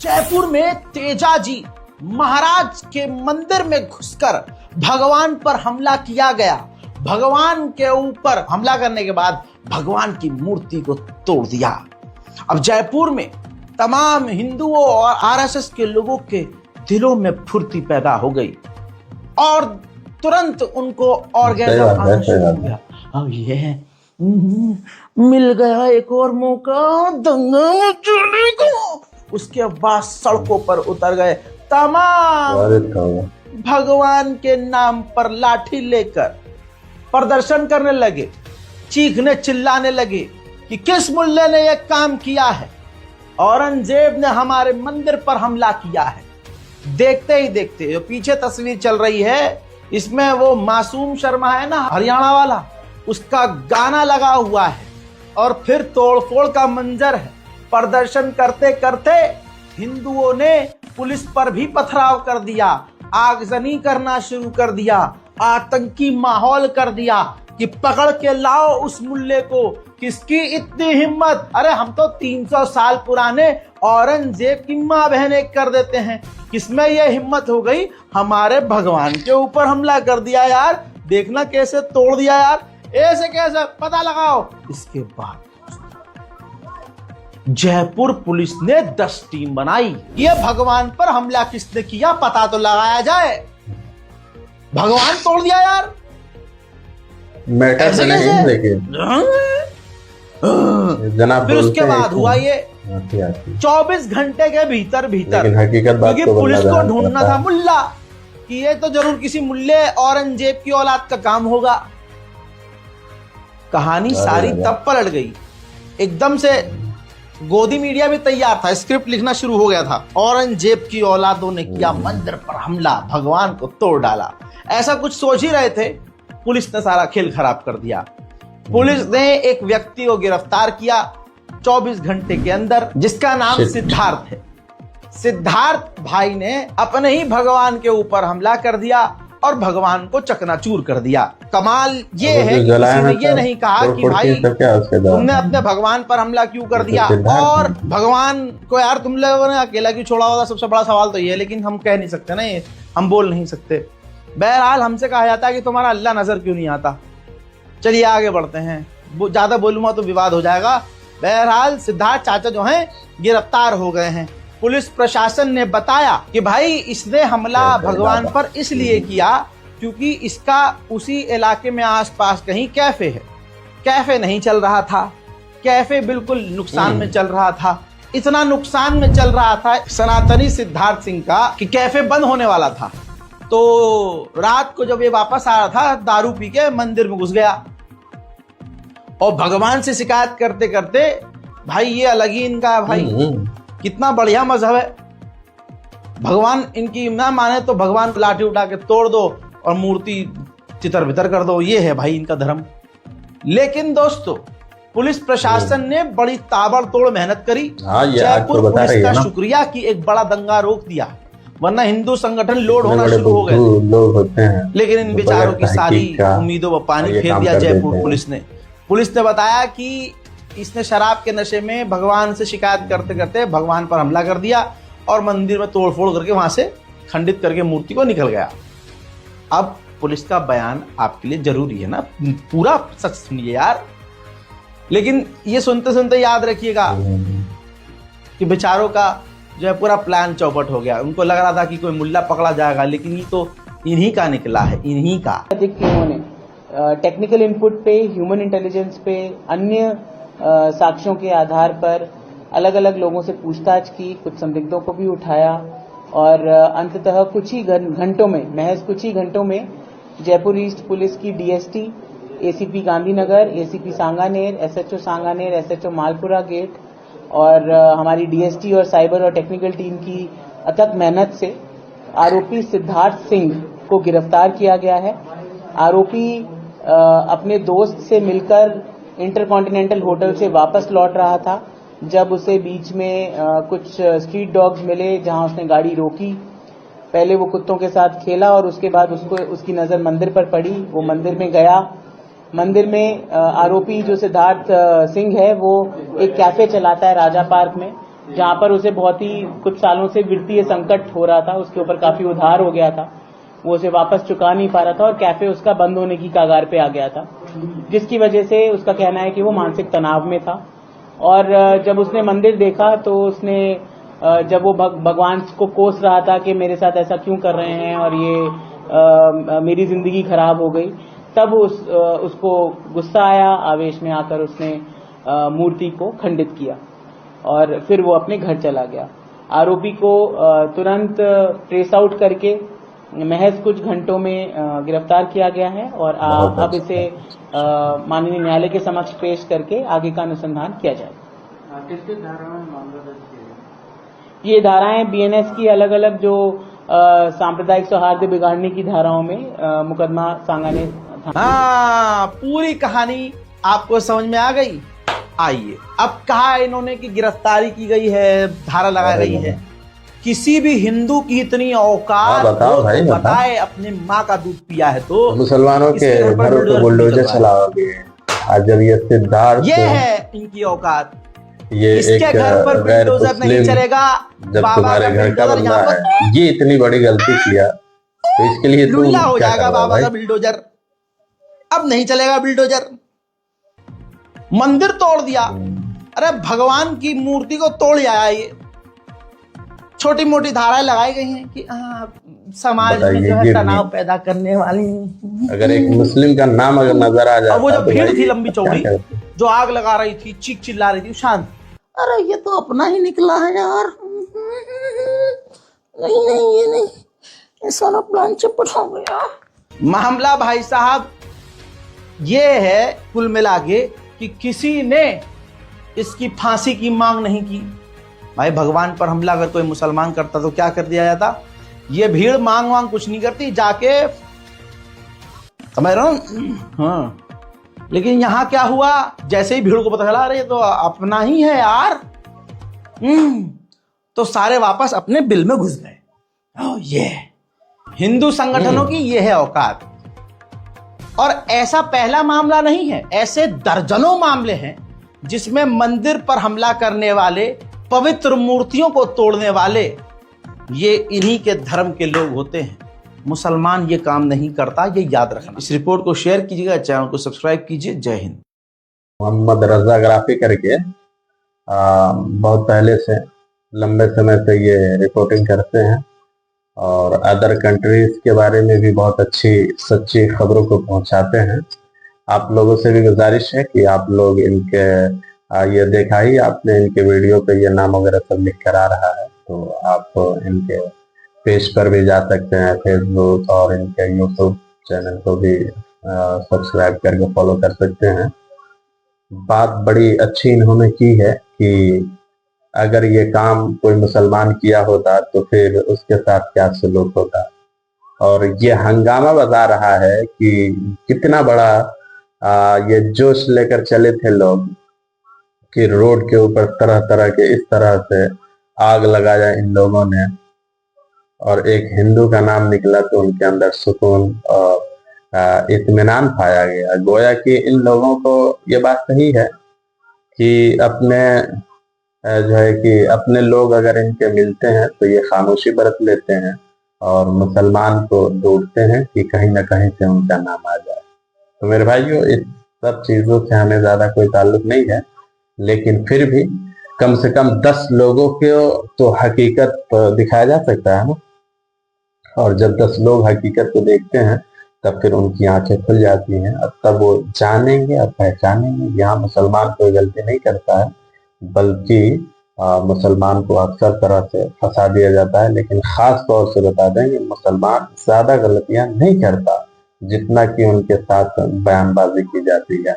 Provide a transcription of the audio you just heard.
जयपुर में तेजा जी महाराज के मंदिर में घुसकर भगवान पर हमला किया गया। भगवान के ऊपर हमला करने के बाद भगवान की मूर्ति को तोड़ दिया। अब जयपुर में तमाम हिंदुओं और आरएसएस के लोगों के दिलों में फुर्ती पैदा हो गई और तुरंत उनको ऑर्गेज़म आना शुरू हो गया। अब ये मिल गया एक और मौका दंगा मचाने को। उसके बाद सड़कों पर उतर गए तमाम भगवान के नाम पर लाठी लेकर प्रदर्शन करने लगे, चीखने चिल्लाने लगे कि किस मुल्ले ने यह काम किया है, औरंगजेब ने हमारे मंदिर पर हमला किया है। देखते ही देखते जो पीछे तस्वीर चल रही है इसमें वो मासूम शर्मा है ना, हरियाणा वाला, उसका गाना लगा हुआ है और फिर तोड़फोड़ का मंजर है। प्रदर्शन करते करते हिंदुओं ने पुलिस पर भी पथराव कर दिया, आगजनी करना शुरू कर दिया, आतंकी माहौल कर दिया कि पकड़ के लाओ उस मुल्ले को। किसकी इतनी हिम्मत, अरे हम तो 300 साल पुराने औरंगजेब की माँ बहने कर देते हैं, किसमें यह हिम्मत हो गई हमारे भगवान के ऊपर हमला कर दिया यार, देखना कैसे तोड़ दिया यार, ऐसे कैसे पता लगाओ। इसके बाद जयपुर पुलिस ने 10 टीम बनाई, ये भगवान पर हमला किसने किया पता तो लगाया जाए। भगवान तोड़ दिया यार, मैटर से नहीं लेकिन जनाब। फिर उसके बाद हुआ ये 24 घंटे के भीतर क्योंकि पुलिस को ढूंढना था मुल्ला कि ये तो जरूर किसी मुल्ले औरंगजेब की औलाद का काम होगा। कहानी सारी तब पलट गई, एकदम से गोदी मीडिया भी तैयार था, स्क्रिप्ट लिखना शुरू हो गया था। औरंगजेब की औलादों ने किया मंदिर पर हमला, भगवान को तोड़ डाला, ऐसा कुछ सोच ही रहे थे। पुलिस ने सारा खेल खराब कर दिया। पुलिस ने एक व्यक्ति को गिरफ्तार किया 24 घंटे के अंदर, जिसका नाम सिद्धार्थ है। सिद्धार्थ भाई ने अपने ही भगवान के ऊपर हमला कर दिया और भगवान को चकनाचूर कर दिया। कमाल ये है कि किसी ने ये नहीं कहा कि भाई तुमने अपने भगवान पर हमला क्यों कर दिया, और भगवान को यार तुम लोगों ने अकेला क्यों छोड़ा होगा, सबसे बड़ा सवाल तो ये है। लेकिन हम कह नहीं सकते ना, ये हम बोल नहीं सकते। बहरहाल हमसे कहा जाता है कि तुम्हारा अल्लाह नजर क्यों नहीं आता। चलिए आगे बढ़ते हैं, ज्यादा बोलूंगा तो विवाद हो जाएगा। बहरहाल सिद्धार्थ चाचा जो हैं गिरफ्तार हो गए हैं। पुलिस प्रशासन ने बताया कि भाई इसने हमला भगवान पर इसलिए किया क्योंकि इसका उसी इलाके में आसपास कहीं कैफे है। कैफे नहीं चल रहा था, कैफे बिल्कुल नुकसान में चल रहा था। इतना नुकसान में चल रहा था सनातनी सिद्धार्थ सिंह का कि कैफे बंद होने वाला था। तो रात को जब ये वापस आ रहा था, दारू पी के मंदिर में घुस गया और भगवान से शिकायत करते करते, भाई ये अलग ही इनका, भाई कितना बढ़िया मजहब है। भगवान इनकी ना माने तो भगवान को लाठी उठा के तोड़ दो और मूर्ति चितर बितर कर दो, ये है भाई इनका धर्म। लेकिन दोस्तों पुलिस प्रशासन ने बड़ी ताबड़तोड़ मेहनत करी। जयपुर पुलिस का शुक्रिया कि एक बड़ा दंगा रोक दिया, वरना हिंदू संगठन लोड होना शुरू हो गए। लेकिन इन बेचारों की सारी उम्मीदों पर पानी फेर दिया जयपुर पुलिस ने। पुलिस ने बताया कि इसने शराब के नशे में भगवान से शिकायत करते करते भगवान पर हमला कर दिया और मंदिर में तोड़फोड़ करके वहां से खंडित करके मूर्ति को निकल गया। अब पुलिस का बयान आपके लिए जरूरी है ना, पूरा सच सुनिए यार। लेकिन ये सुनते सुनते याद रखिएगा कि बेचारों का जो है पूरा प्लान चौपट हो गया। उनको लग रहा था कि कोई मुल्ला पकड़ा जाएगा, लेकिन ये तो इन्हीं का निकला है, इन्हीं का। टेक्निकल इनपुट पे, ह्यूमन इंटेलिजेंस पे, अन्य साक्ष्यों के आधार पर अलग अलग लोगों से पूछताछ की, कुछ संदिग्धों को भी उठाया और अंततः कुछ ही घंटों में, महज कुछ ही घंटों में जयपुर ईस्ट पुलिस की DST, ACP Gandhinagar, ACP Sanganer, SHO Sanganer, SHO Malpura gate और हमारी डीएसटी और साइबर और टेक्निकल टीम की अथक मेहनत से आरोपी सिद्धार्थ सिंह को गिरफ्तार किया गया है। आरोपी अपने दोस्त से मिलकर इंटरकॉन्टिनेंटल होटल से वापस लौट रहा था जब उसे बीच में कुछ स्ट्रीट डॉग्स मिले, जहां उसने गाड़ी रोकी। पहले वो कुत्तों के साथ खेला और उसके बाद उसकी नजर मंदिर पर पड़ी। वो मंदिर में गया। मंदिर में आरोपी जो सिद्धार्थ सिंह है वो एक कैफे चलाता है राजा पार्क में। जहां पर उसे बहुत ही कुछ सालों से वित्तीय संकट हो रहा था, उसके ऊपर काफी उधार हो गया था, वो उसे वापस चुका नहीं पा रहा था और कैफे उसका बंद होने की कगार पे आ गया था, जिसकी वजह से उसका कहना है कि वो मानसिक तनाव में था। और जब उसने मंदिर देखा तो उसने जब वो भगवान को कोस रहा था कि मेरे साथ ऐसा क्यों कर रहे हैं और ये मेरी जिंदगी खराब हो गई, तब उसको गुस्सा आया, आवेश में आकर उसने मूर्ति को खंडित किया और फिर वो अपने घर चला गया। आरोपी को तुरंत ट्रेस आउट करके महज कुछ घंटों में गिरफ्तार किया गया है और अब इसे माननीय न्यायालय के समक्ष पेश करके आगे का अनुसंधान किया जाएगा। किसके धाराओं में मामला दर्ज किया गया? ये धाराएं बीएनएस की अलग अलग जो सांप्रदायिक सौहार्द बिगाड़ने की धाराओं में मुकदमा सांगाने हाँ, पूरी कहानी आपको समझ में आ गई। आइए, अब कहा इन्होंने कि गिरफ्तारी की गई है, धारा लगाई गई है। किसी भी हिंदू की इतनी औकात बताओ भाई, तो बताए अपने माँ का दूध पिया है तो मुसलमानों के घरों पे बुलडोजर चलाओगे। आज जब ये सिद्धार्थ, ये है इनकी औकात। ये इसके घर पर बुलडोजर नहीं चलेगा, जब तुम्हारे घर का बंदा है, ये इतनी बड़ी गलती किया तो इसके लिए तुम लुल्ला हो क्या जाएगा कर रहे हो बाबा भाई? का बुलडोजर। अब नहीं चलेगा बुलडोजर। मंदिर तोड़ दिया, अरे भगवान की मूर्ति को तोड़ आया। ये छोटी मोटी धाराएं लगाई गई हैं कि समाज में जो है तनाव पैदा करने वाली। अगर एक मुस्लिम का नाम अगर नजर आ जाए, और वो जो भीड़ थी लंबी चौड़ी जो आग लगा रही थी, चीख चिल्ला रही थी, शांत, अरे ये तो अपना ही निकला है यार, नहीं नहीं ये नहीं, ये सारा प्लान चौपट हो गया। मामला भाई साहब ये है कुल मिला के कि किसी ने इसकी फांसी की मांग नहीं की। भाई भगवान पर हमला अगर कोई मुसलमान करता तो क्या कर दिया जाता? ये भीड़ मांग वांग कुछ नहीं करती, जाके समझ रहा हूं। हाँ, लेकिन यहां क्या हुआ, जैसे ही भीड़ को पता चला अरे तो अपना ही है यार, तो सारे वापस अपने बिल में घुस गए। ये हिंदू संगठनों की ये है औकात। और ऐसा पहला मामला नहीं है, ऐसे दर्जनों मामले हैं जिसमें मंदिर पर हमला करने वाले, पवित्र मूर्तियों को तोड़ने वाले ये इन्हीं के धर्म के लोग होते हैं। मुसलमान ये काम नहीं करता, ये याद रखना। इस रिपोर्ट को शेयर कीजिएगा, चैनल को सब्सक्राइब कीजिए। जय हिंद। मोहम्मद रजा ग्राफी करके बहुत पहले से, लंबे समय से ये रिपोर्टिंग करते हैं और अदर कंट्रीज के बारे में भी बहुत अच्छी सच्ची खबरों को पहुंचाते हैं। आप लोगों से भी गुजारिश है कि आप लोग इनके ये देखा ही आपने, इनके वीडियो पे ये नाम वगैरह सब लिख कर आ रहा है, तो आप इनके पेज पर भी जा सकते हैं, फेसबुक और इनके यूट्यूब चैनल को भी सब्सक्राइब करके फॉलो कर सकते हैं। बात बड़ी अच्छी इन्होंने की है कि अगर ये काम कोई मुसलमान किया होता तो फिर उसके साथ क्या सलूक होता। और ये हंगामा बता रहा है कि कितना बड़ा ये जोश लेकर चले थे लोग कि रोड के ऊपर तरह तरह के इस तरह से आग लगाया इन लोगों ने, और एक हिंदू का नाम निकला तो उनके अंदर सुकून और इत्मीनान पाया गया। गोया कि इन लोगों को ये बात सही है कि अपने जो है कि अपने लोग अगर इनके मिलते हैं तो ये खामोशी बरत लेते हैं और मुसलमान को ढूंढते हैं कि कहीं ना कहीं से उनका नाम आ जाए। तो मेरे भाइयों, इस सब चीजों से हमें ज्यादा कोई ताल्लुक नहीं है, लेकिन फिर भी कम से कम 10 लोगों को तो हकीकत दिखाया जा सकता है ना। और जब 10 लोग हकीकत को देखते हैं तब फिर उनकी आंखें खुल जाती हैं और तब वो जानेंगे और पहचानेंगे यहाँ मुसलमान कोई गलती नहीं करता है, बल्कि मुसलमान को अक्सर तरह से फंसा दिया जाता है। लेकिन खास तौर से बता दें कि मुसलमान ज्यादा गलतियां नहीं करता जितना कि उनके साथ बयानबाजी की जाती है।